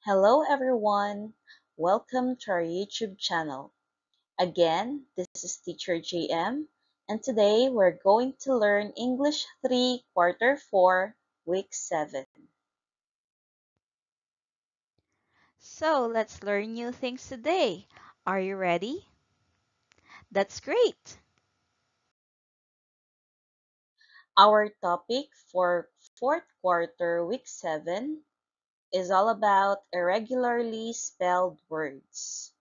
Hello everyone, welcome to our YouTube channel. Again, this is Teacher JM, and today we're going to learn English 3 Quarter 4, Week 7. So let's learn new things today. Are you ready? That's great! Our topic for 4th quarter, Week 7 is all about irregularly spelled words.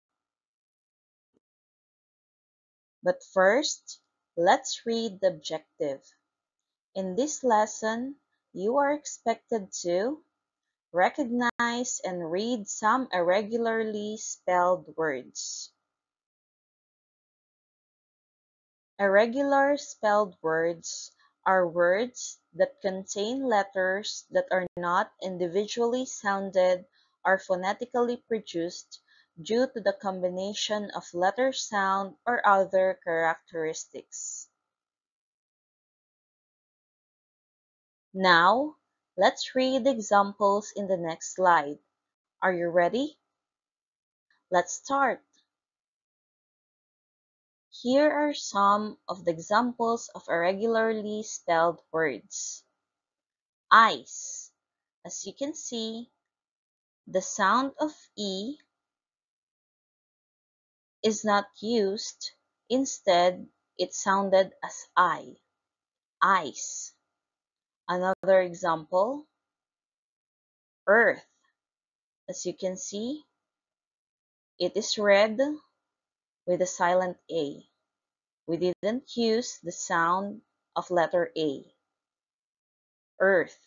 But first, let's read the objective. In this lesson, you are expected to recognize and read some irregularly spelled words. Irregular spelled words are words that contain letters that are not individually sounded or phonetically produced due to the combination of letter sound or other characteristics. Now, let's read examples in the next slide. Are you ready? Let's start. Here are some of the examples of irregularly spelled words. Ice. As you can see, the sound of E is not used. Instead, it sounded as I. Ice. Another example, Earth. As you can see, it is read with a silent A. We didn't use the sound of letter A. Earth.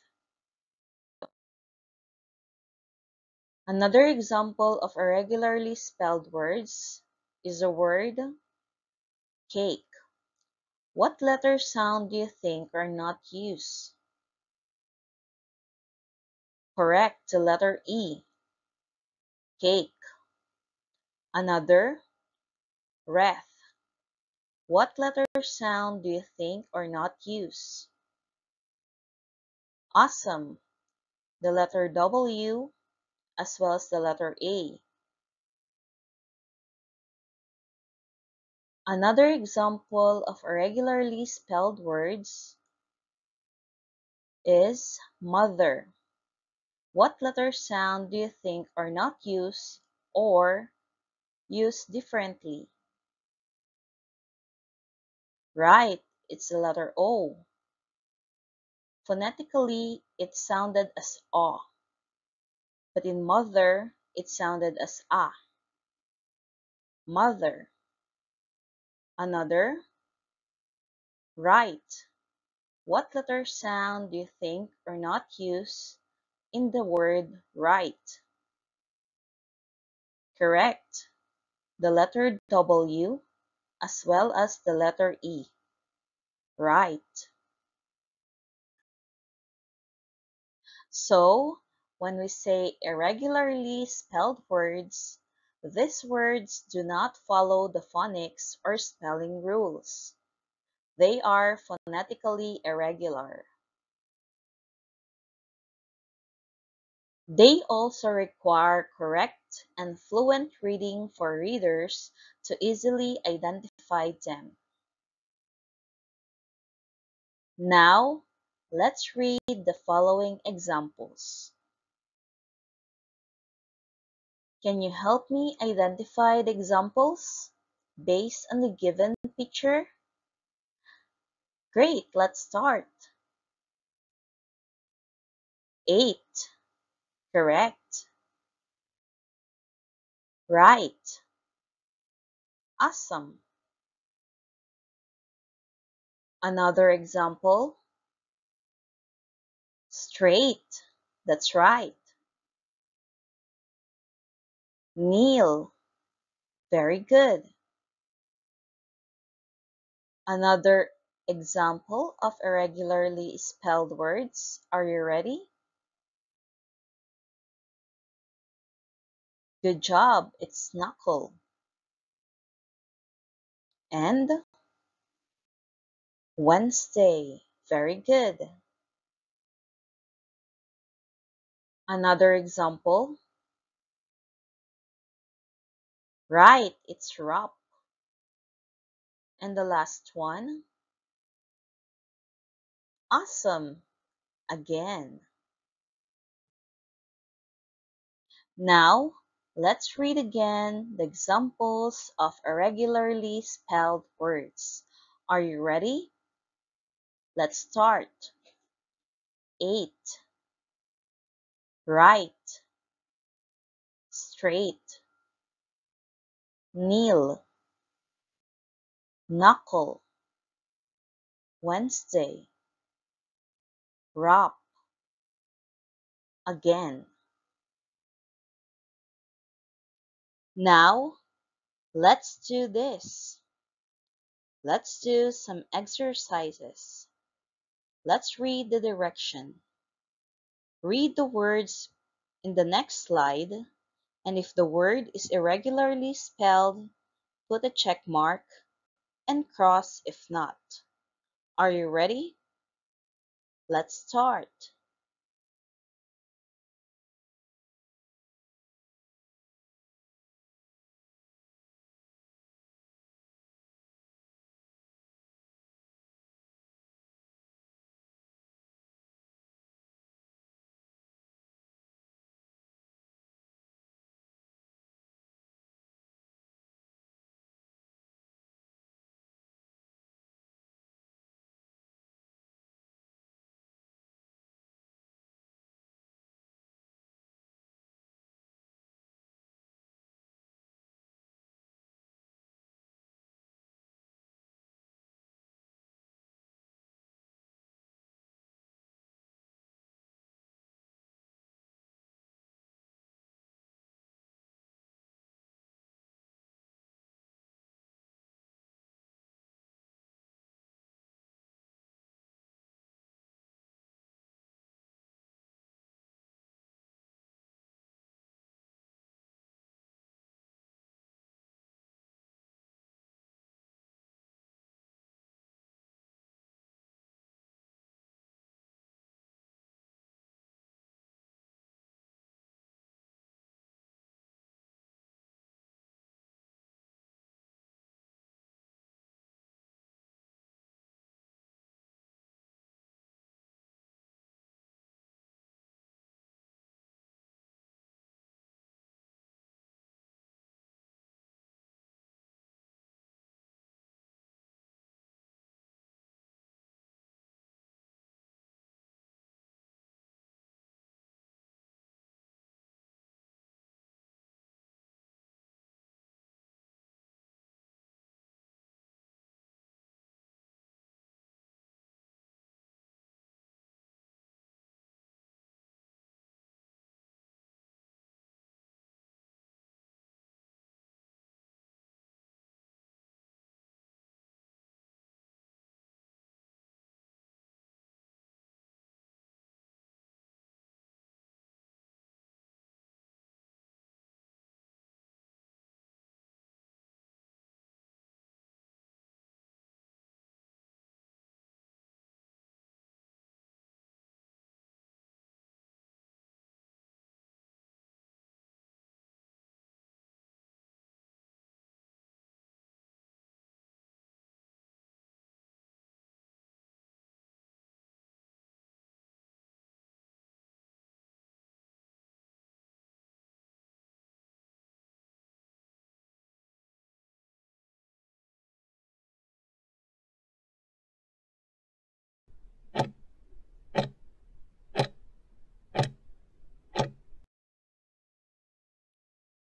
Another example of irregularly spelled words is the word cake. What letter sound do you think are not used? Correct, the letter E. Cake. Another, wreath. What letter sound do you think are not used? Awesome, the letter W as well as the letter A. Another example of irregularly spelled words is mother. What letter sound do you think are not used or used differently? Right, it's the letter O. Phonetically, it sounded as aw, but in mother, it sounded as ah. Mother. Another, right. What letter sound do you think are not used in the word right? Correct. The letter W as well as the letter E. Right. So, when we say irregularly spelled words, these words do not follow the phonics or spelling rules. They are phonetically irregular. They also require correct and fluent reading for readers to easily identify them. Now, let's read the following examples. Can you help me identify the examples based on the given picture? Great, let's start. 8. Correct. Right. Awesome. Another example. Straight. That's right. Kneel. Very good. Another example of irregularly spelled words. Are you ready? Good job. It's knuckle. And Wednesday. Very good. Another example. Right, it's rap. And the last one, awesome, again. Now, let's read again the examples of irregularly spelled words. Are you ready? Let's start. 8, right, straight, kneel, knuckle, Wednesday, rap, again. Now, let's do this. Let's do some exercises. Let's read the direction. Read the words in the next slide, and if the word is irregularly spelled, put a check mark and cross if not. Are you ready? Let's start.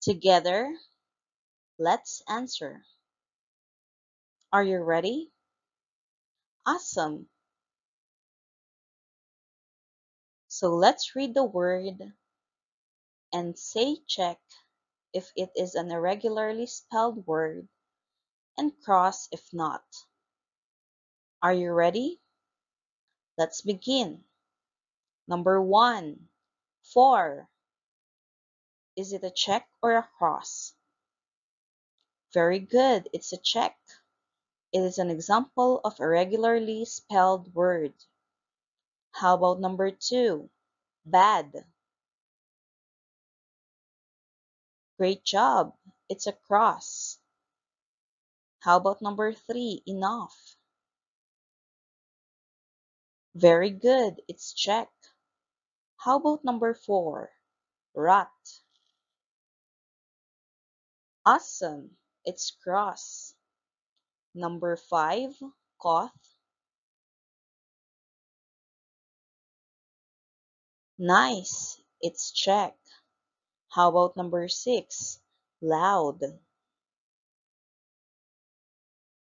Together, let's answer. Are you ready? Awesome. So let's read the word and say check if it is an irregularly spelled word and cross if not. Are you ready? Let's begin. Number 1, 4. Is it a check or a cross? Very good, it's a check. It is an example of irregularly spelled word. How about number 2, bad? Great job. It's a cross. How about number 3? Enough. Very good. It's check. How about number 4? Rot. Awesome. It's cross. Number 5, cough. Nice. It's check. How about number 6? Loud.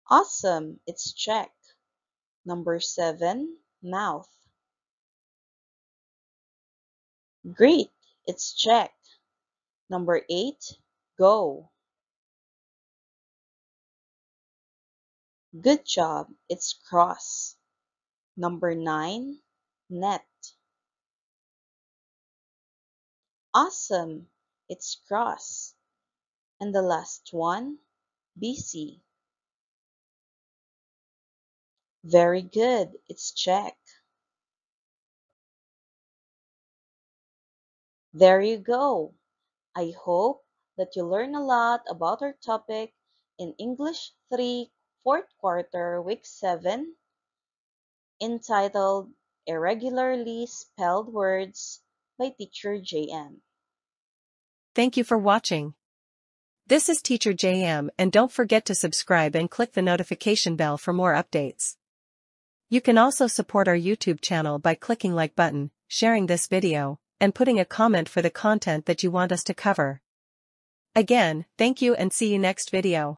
Awesome. It's check. Number 7, mouth. Great. It's check. Number 8, go. Good job. It's cross. Number 9, net. Awesome. It's cross. And the last one, busy. Very good. It's check. There you go. I hope that you learn a lot about our topic in English 3 4th quarter week 7 entitled Irregularly Spelled Words by Teacher JM. Thank you for watching. This is Teacher JM, and don't forget to subscribe and click the notification bell for more updates. You can also support our YouTube channel by clicking like button, sharing this video, and putting a comment for the content that you want us to cover. Again, thank you and see you next video.